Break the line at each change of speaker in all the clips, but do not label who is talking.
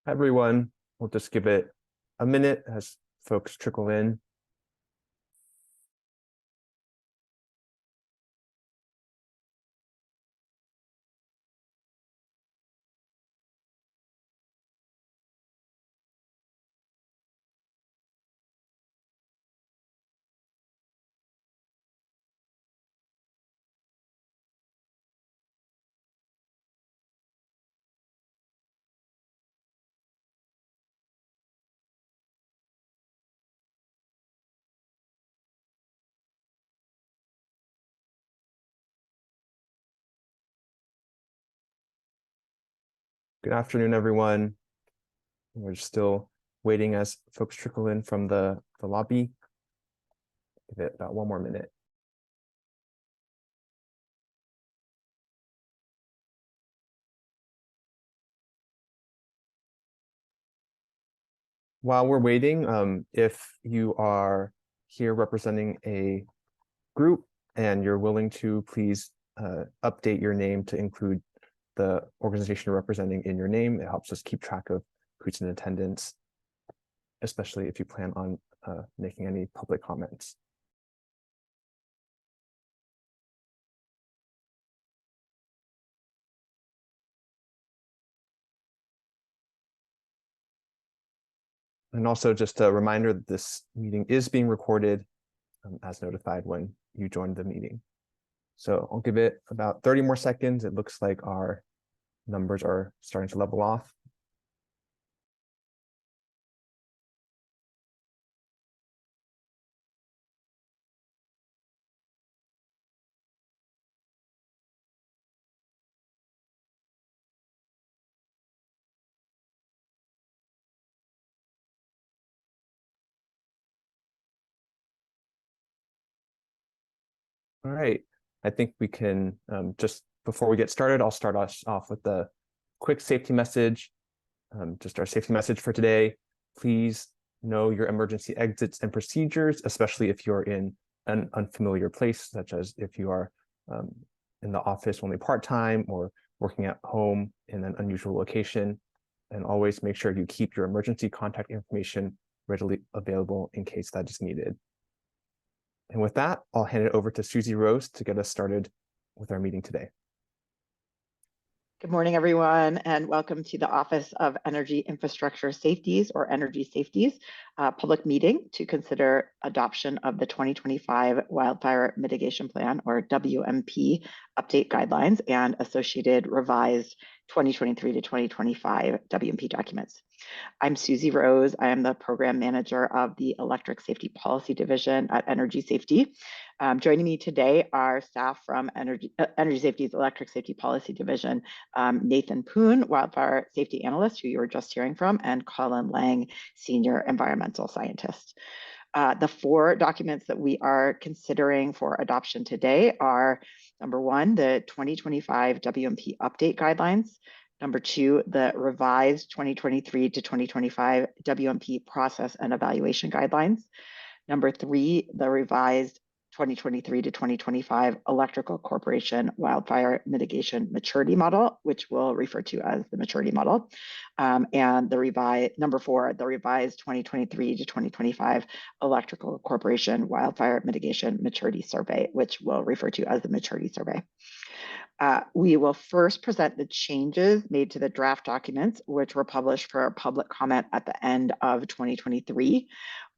Everyone, we'll just give it a minute as folks trickle in. Good afternoon, everyone. We're still waiting as folks trickle in from the lobby. Give it about one more minute. While we're waiting, if you are here representing a group and you're willing to, please update your name to include the organization you're representing in your name. It helps us keep track of who's in attendance, especially if you plan on making any public comments. And also just a reminder that this meeting is being recorded as notified when you joined the meeting. So I'll give it about 30 more seconds. It looks like our numbers are starting to level off. All right, I think we can, just before we get started, I'll start us off with the quick safety message. Just our safety message for today. Please know your emergency exits and procedures, especially if you're in an unfamiliar place, such as if you are in the office only part-time or working at home in an unusual location. And always make sure you keep your emergency contact information readily available in case that is needed. And with that, I'll hand it over to Susie Rose to get us started with our meeting today.
Good morning, everyone, and welcome to the Office of Energy Infrastructure Safeties, or Energy Safeties, public meeting to consider adoption of the 2025 Wildfire Mitigation Plan, or WMP, update guidelines and associated revised 2023 to 2025 WMP documents. I'm Susie Rose. I am the program manager of the Electric Safety Policy Division at Energy Safety. Joining me today are staff from Energy Safety's Electric Safety Policy Division, Nathan Poon, Wildfire Safety Analyst, who you were just hearing from, and Colin Lang, Senior Environmental Scientist. The four documents that we are considering for adoption today are, number one, the 2025 WMP update guidelines. Number two, the revised 2023 to 2025 WMP process and evaluation guidelines. Number three, the revised 2023 to 2025 Electrical Corporation Wildfire Mitigation Maturity Model, which we'll refer to as the maturity model. And the number four, the revised 2023 to 2025 Electrical Corporation Wildfire Mitigation Maturity Survey, which we'll refer to as the maturity survey. We will first present the changes made to the draft documents, which were published for public comment at the end of 2023.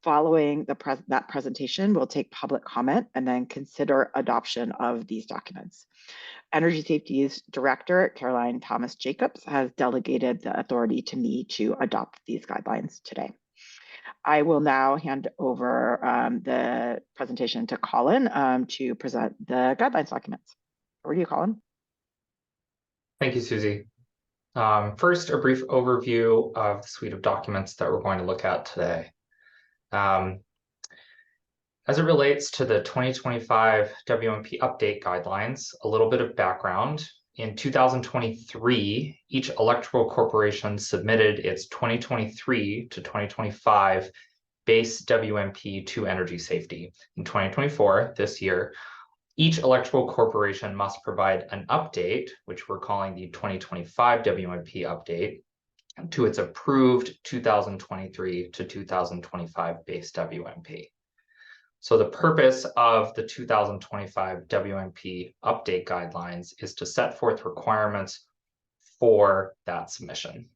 Following that presentation, we'll take public comment and then consider adoption of these documents. Energy Safety's Director, Caroline Thomas Jacobs, has delegated the authority to me to adopt these guidelines today. I will now hand over the presentation to Colin to present the guidelines documents. Over to you, Colin.
Thank you, Susie. First, a brief overview of the suite of documents that we're going to look at today. As it relates to the 2025 WMP update guidelines, a little bit of background. In 2023, each electrical corporation submitted its 2023 to 2025 base WMP to Energy Safety. In 2024, this year, each electrical corporation must provide an update, which we're calling the 2025 WMP update, to its approved 2023 to 2025 base WMP. So the purpose of the 2025 WMP update guidelines is to set forth requirements for that submission.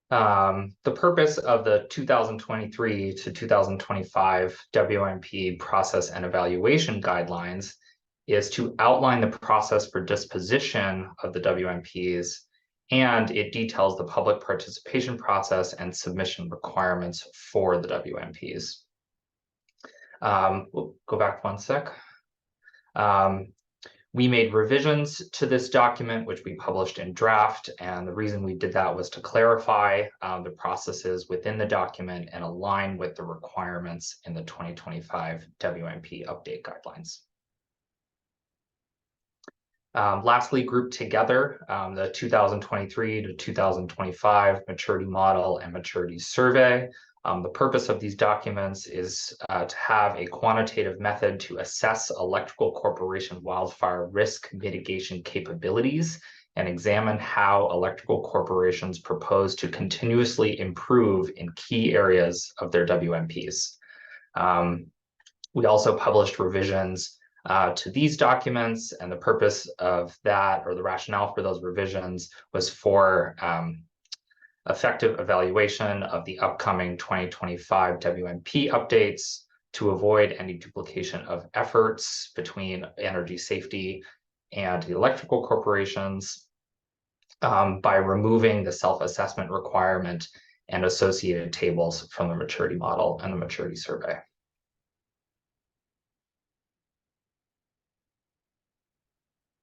The purpose of the 2023 to 2025 WMP process and evaluation guidelines is to outline the process for disposition of the WMPs, and it details the public participation process and submission requirements for the WMPs. We'll go back one sec. We made revisions to this document, which we published in draft, and the reason we did that was to clarify the processes within the document and align with the requirements in the 2025 WMP update guidelines. Lastly, grouped together, the 2023 to 2025 maturity model and maturity survey. The purpose of these documents is to have a quantitative method to assess electrical corporation wildfire risk mitigation capabilities and examine how electrical corporations propose to continuously improve in key areas of their WMPs. We also published revisions to these documents, and the purpose of that, or the rationale for those revisions, was for effective evaluation of the upcoming 2025 WMP updates to avoid any duplication of efforts between energy safety and the electrical corporations by removing the self-assessment requirement and associated tables from the maturity model and the maturity survey.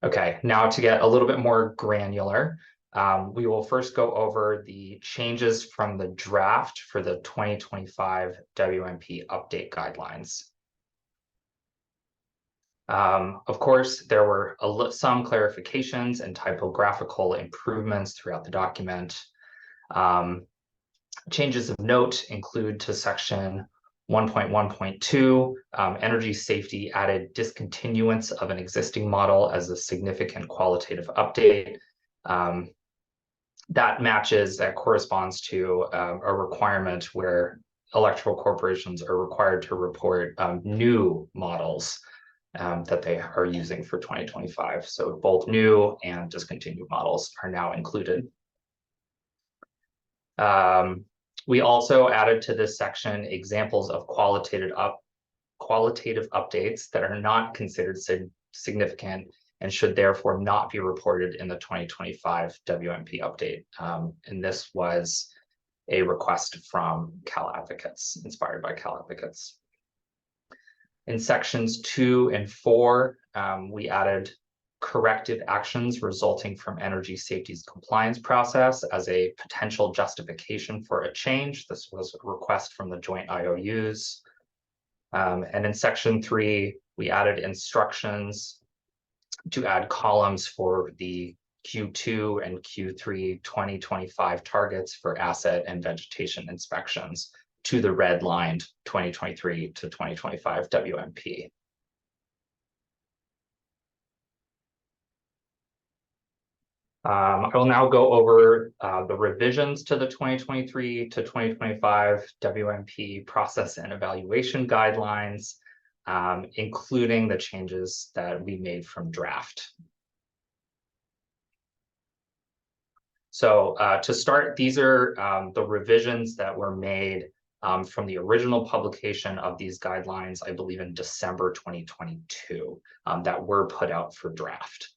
Okay, now to get a little bit more granular, we will first go over the changes from the draft for the 2025 WMP update guidelines. Of course, there were some clarifications and typographical improvements throughout the document. Changes of note include to section 1.1.2, energy safety added discontinuance of an existing model as a significant qualitative update. That corresponds to a requirement where electrical corporations are required to report new models that they are using for 2025. So both new and discontinued models are now included. We also added to this section examples of qualitative updates that are not considered significant and should therefore not be reported in the 2025 WMP update. And this was a request from Cal Advocates, inspired by Cal Advocates. In sections 2 and 4, we added corrective actions resulting from energy safety's compliance process as a potential justification for a change. This was a request from the joint IOUs. And in section 3, we added instructions to add columns for the Q2 and Q3 2025 targets for asset and vegetation inspections to the redlined 2023 to 2025 WMP. I will now go over the revisions to the 2023 to 2025 WMP process and evaluation guidelines, including the changes that we made from draft. So to start, these are the revisions that were made from the original publication of these guidelines, I believe in December 2022, that were put out for draft.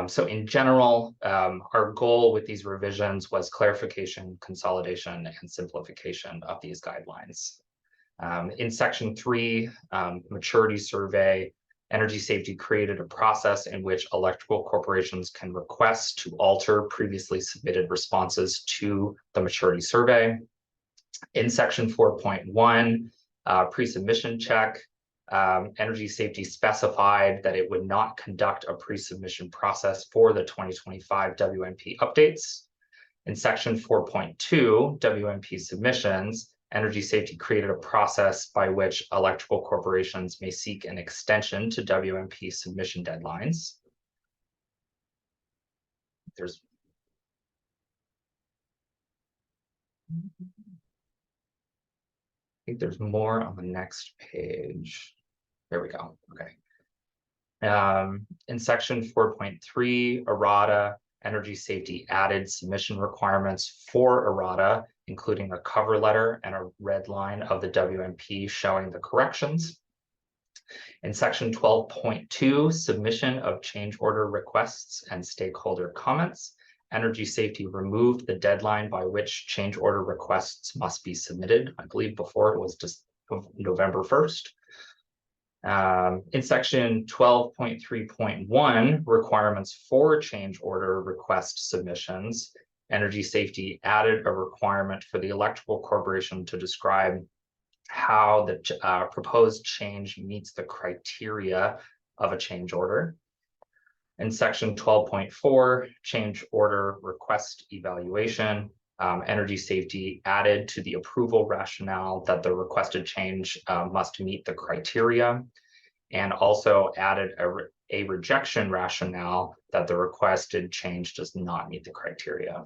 So in general, our goal with these revisions was clarification, consolidation, and simplification of these guidelines. In section 3, maturity survey, energy safety created a process in which electrical corporations can request to alter previously submitted responses to the maturity survey. In section 4.1, pre-submission check, energy safety specified that it would not conduct a pre-submission process for the 2025 WMP updates. In section 4.2, WMP submissions, energy safety created a process by which electrical corporations may seek an extension to WMP submission deadlines. there's more on the next page. There we go. Okay. In section 4.3, errata, energy safety added submission requirements for errata, including a cover letter and a red line of the WMP showing the corrections. In section 12.2, submission of change order requests and stakeholder comments, energy safety removed the deadline by which change order requests must be submitted. I believe before it was just November 1st. In section 12.3.1, requirements for change order request submissions, energy safety added a requirement for the electrical corporation to describe how the proposed change meets the criteria of a change order. In section 12.4, change order request evaluation, energy safety added to the approval rationale that the requested change must meet the criteria, and also added a rejection rationale that the requested change does not meet the criteria.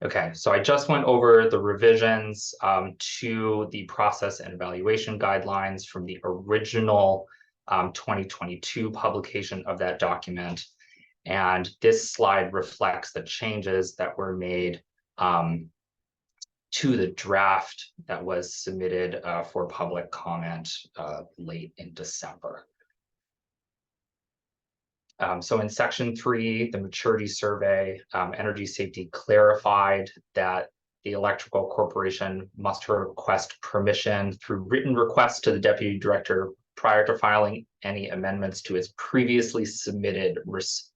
Okay, so I just went over the revisions to the process and evaluation guidelines from the original 2022 publication of that document. And this slide reflects the changes that were made to the draft that was submitted for public comment late in December. So in section 3, the maturity survey, energy safety clarified that the electrical corporation must request permission through written request to the deputy director prior to filing any amendments to its previously submitted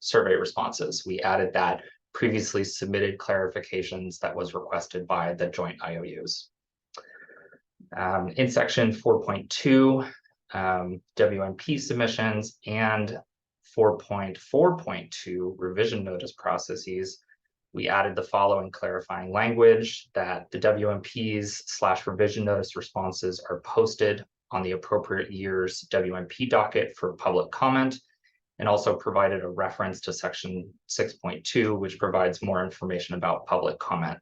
survey responses. We added that previously submitted clarifications that was requested by the joint IOUs. In section 4.2, WMP submissions and 4.4.2 revision notice processes, we added the following clarifying language that the WMPs/revision notice responses are posted on the appropriate year's WMP docket for public comment, and also provided a reference to section 6.2, which provides more information about public comment.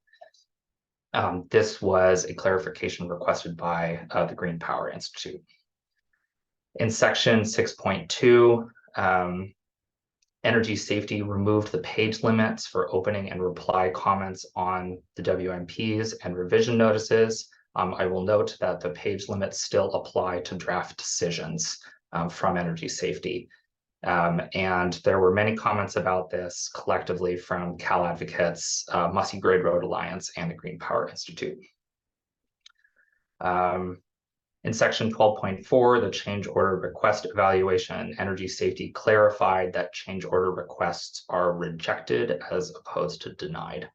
This was a clarification requested by the Green Power Institute. In section 6.2, energy safety removed the page limits for opening and reply comments on the WMPs and revision notices. I will note that the page limits still apply to draft decisions from energy safety. And there were many comments about this collectively from Cal Advocates, Mussey Grid Road Alliance, and the Green Power Institute. In section 12.4, the change order request evaluation, energy safety clarified that change order requests are rejected as opposed to denied.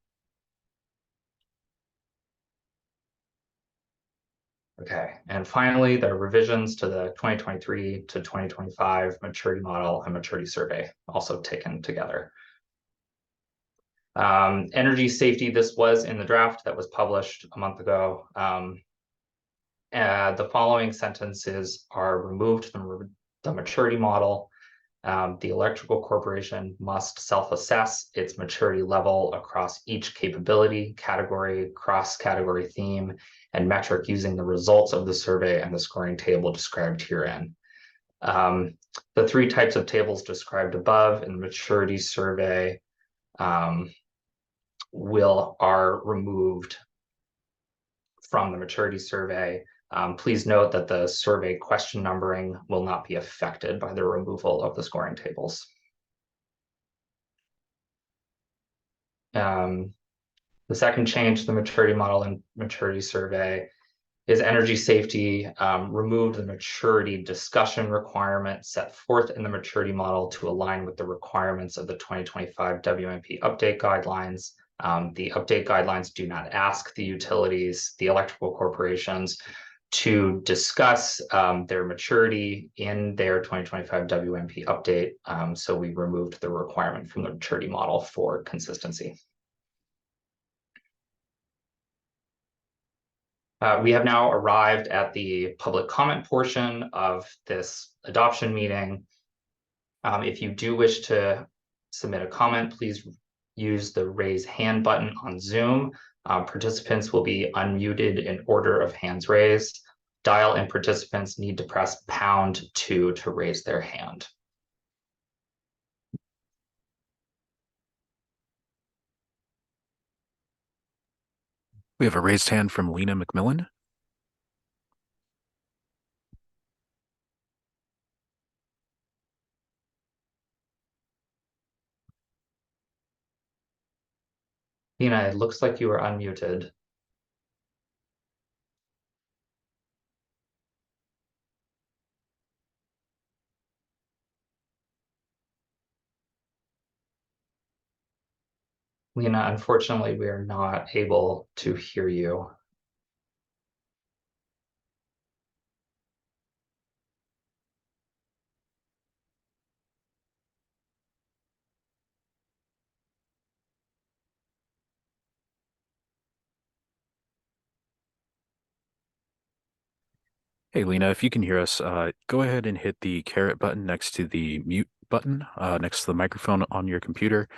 Okay, and finally, the revisions to the 2023 to 2025 maturity model and maturity survey also taken together. Energy safety, this was in the draft that was published a month ago. The following sentences are removed from the maturity model. The electrical corporation must self-assess its maturity level across each capability, category, cross-category theme, and metric using the results of the survey and the scoring table described herein. The 3 types of tables described above in the maturity survey are removed from the maturity survey. Please note that the survey question numbering will not be affected by the removal of the scoring tables. The second change to the maturity model and maturity survey is energy safety removed the maturity discussion requirement set forth in the maturity model to align with the requirements of the 2025 WMP update guidelines. The update guidelines do not ask the utilities, the electrical corporations, to discuss their maturity in their 2025 WMP update. So we removed the requirement from the maturity model for consistency. We have now arrived at the public comment portion of this adoption meeting. If you do wish to submit a comment, please use the raise hand button on Zoom. Participants will be unmuted in order of hands raised. Dial-in participants need to press #2 to raise their hand.
We have a raised hand from Lena McMillan.
Lena, it looks like you are unmuted. Lena, unfortunately, we are not able to hear you.
Hey, Lena, if you can hear us, go ahead and hit the caret button next to the mute button, next to the microphone on your computer.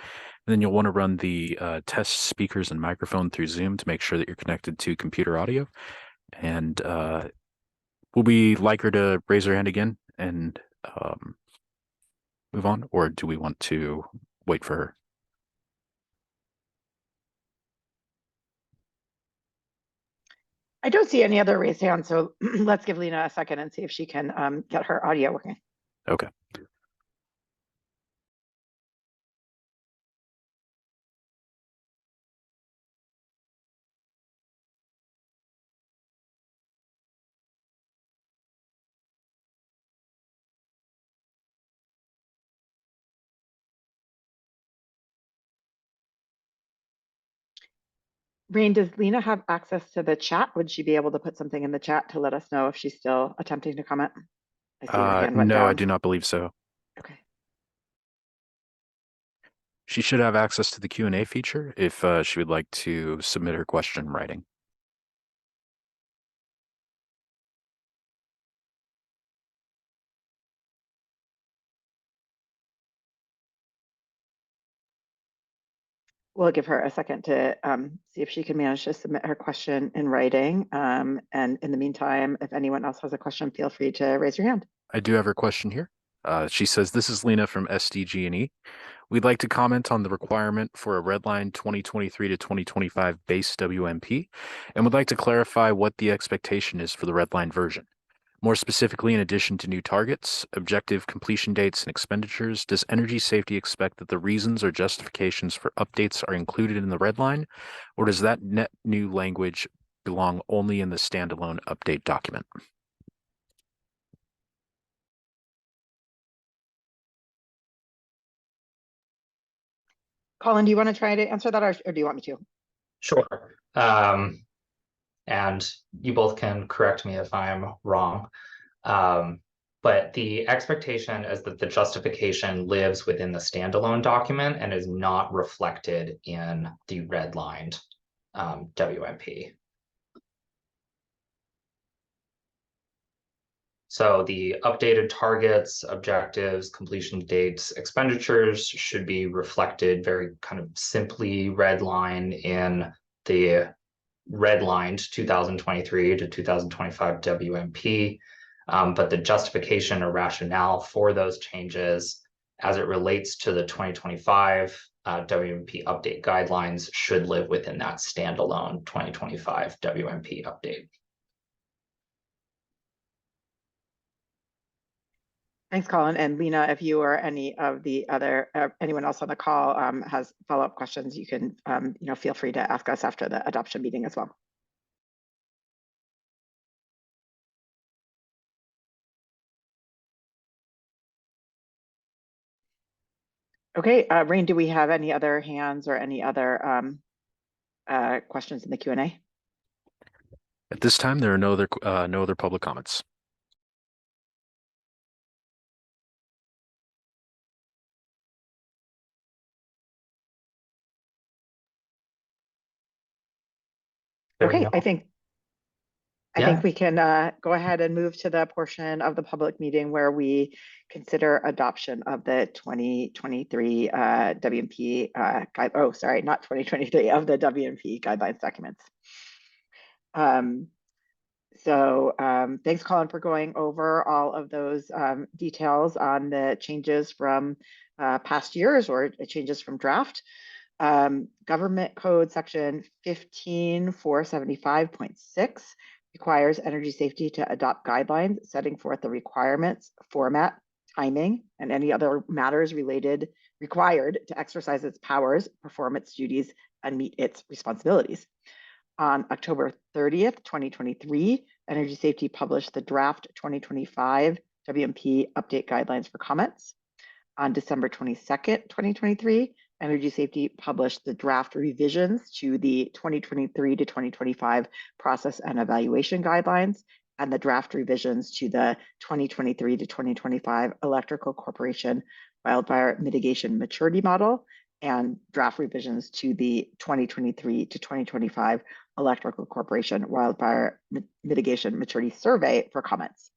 And then you'll want to run the test speakers and microphone through Zoom to make sure that you're connected to computer audio. And will we like her to raise her hand again and move on, or do we want to wait for her?
I don't see any other raised hands, so let's give Lena a second and see if she can get her audio working.
Okay.
Rain, does Lena have access to the chat? Would she be able to put something in the chat to let us know if she's still attempting to comment? I see her hand went
No,
down.
I do not believe so.
Okay.
She should have access to the Q&A feature if she would like to submit her question in writing.
We'll give her a second to see if she can manage to submit her question in writing. And in the meantime, if anyone else has a question, feel free to raise your hand.
I do have her question here. She says, "This is Lena from SDG&E. We'd like to comment on the requirement for a redline 2023 to 2025 base WMP, and would like to clarify what the expectation is for the redline version. More specifically, in addition to new targets, objective completion dates, and expenditures, does Energy Safety expect that the reasons or justifications for updates are included in the redline, or does that net new language belong only in the standalone update document?"
Colin, do you want to try to answer that, or do you want me to?
Sure. And you both can correct me if I'm wrong. But the expectation is that the justification lives within the standalone document and is not reflected in the redlined WMP. So the updated targets, objectives, completion dates, expenditures should be reflected very kind of simply redline in the redlined 2023 to 2025 WMP. But the justification or rationale for those changes as it relates to the 2025 WMP update guidelines should live within that standalone 2025 WMP update.
Thanks, Colin. And Lena, if you or any of the other anyone else on the call has follow-up questions, you can feel free to ask us after the adoption meeting as well. Okay, Rain, do we have any other hands or any other questions in the Q&A?
At this time, there are no other public comments.
Okay, I think I think we can go ahead and move to the portion of the public meeting where we consider adoption of the 2023 WMP not 2023 of the WMP guidelines documents. Thanks, Colin, for going over all of those details on the changes from past years or changes from draft. Government Code Section 15475.6 requires energy safety to adopt guidelines setting forth the requirements, format, timing, and any other matters required to exercise its powers, perform its duties, and meet its responsibilities. On October 30th, 2023, Energy Safety published the draft 2025 WMP update guidelines for comments. On December 22nd, 2023, Energy Safety published the draft revisions to the 2023 to 2025 process and evaluation guidelines and the draft revisions to the 2023 to 2025 Electrical Corporation Wildfire Mitigation Maturity Model and draft revisions to the 2023 to 2025 Electrical Corporation Wildfire Mitigation Maturity Survey for comments.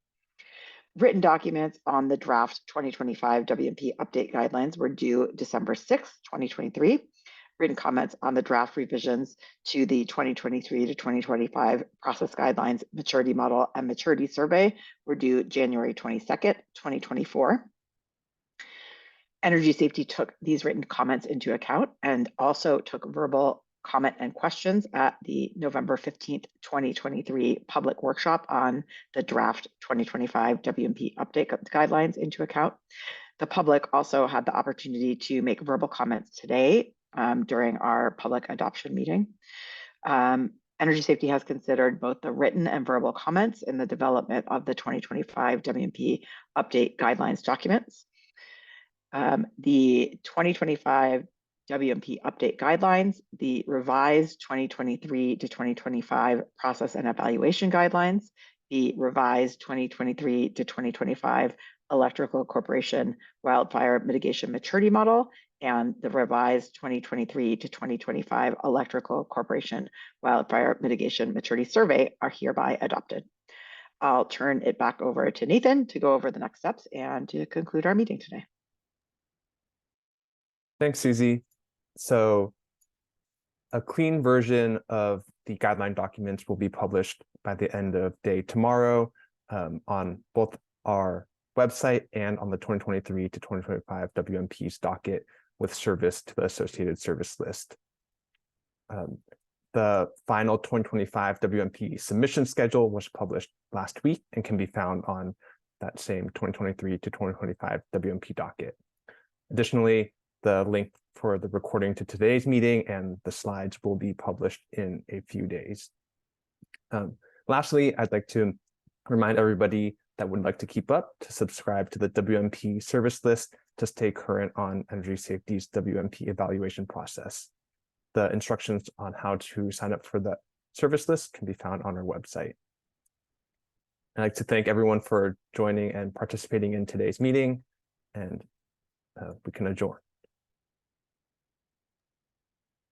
Written documents on the draft 2025 WMP update guidelines were due December 6, 2023. Written comments on the draft revisions to the 2023 to 2025 process guidelines, maturity model, and maturity survey were due January 22nd, 2024. Energy Safety took these written comments into account and also took verbal comment and questions at the November 15th, 2023 public workshop on the draft 2025 WMP update guidelines into account. The public also had the opportunity to make verbal comments today during our public adoption meeting. Energy Safety has considered both the written and verbal comments in the development of the 2025 WMP update guidelines documents. The 2025 WMP update guidelines, the revised 2023 to 2025 process and evaluation guidelines, the revised 2023 to 2025 Electrical Corporation Wildfire Mitigation Maturity Model, and the revised 2023 to 2025 Electrical Corporation Wildfire Mitigation Maturity Survey are hereby adopted. I'll turn it back over to Nathan to go over the next steps and to conclude our meeting today.
Thanks, Susie. So a clean version of the guideline documents will be published by the end of day tomorrow on both our website and on the 2023 to 2025 WMP's docket with service to the associated service list. The final 2025 WMP submission schedule was published last week and can be found on that same 2023 to 2025 WMP docket. Additionally, the link for the recording to today's meeting and the slides will be published in a few days. Lastly, I'd like to remind everybody that would like to keep up to subscribe to the WMP service list to stay current on Energy Safety's WMP evaluation process. The instructions on how to sign up for the service list can be found on our website. I'd like to thank everyone for joining and participating in today's meeting, and we can adjourn.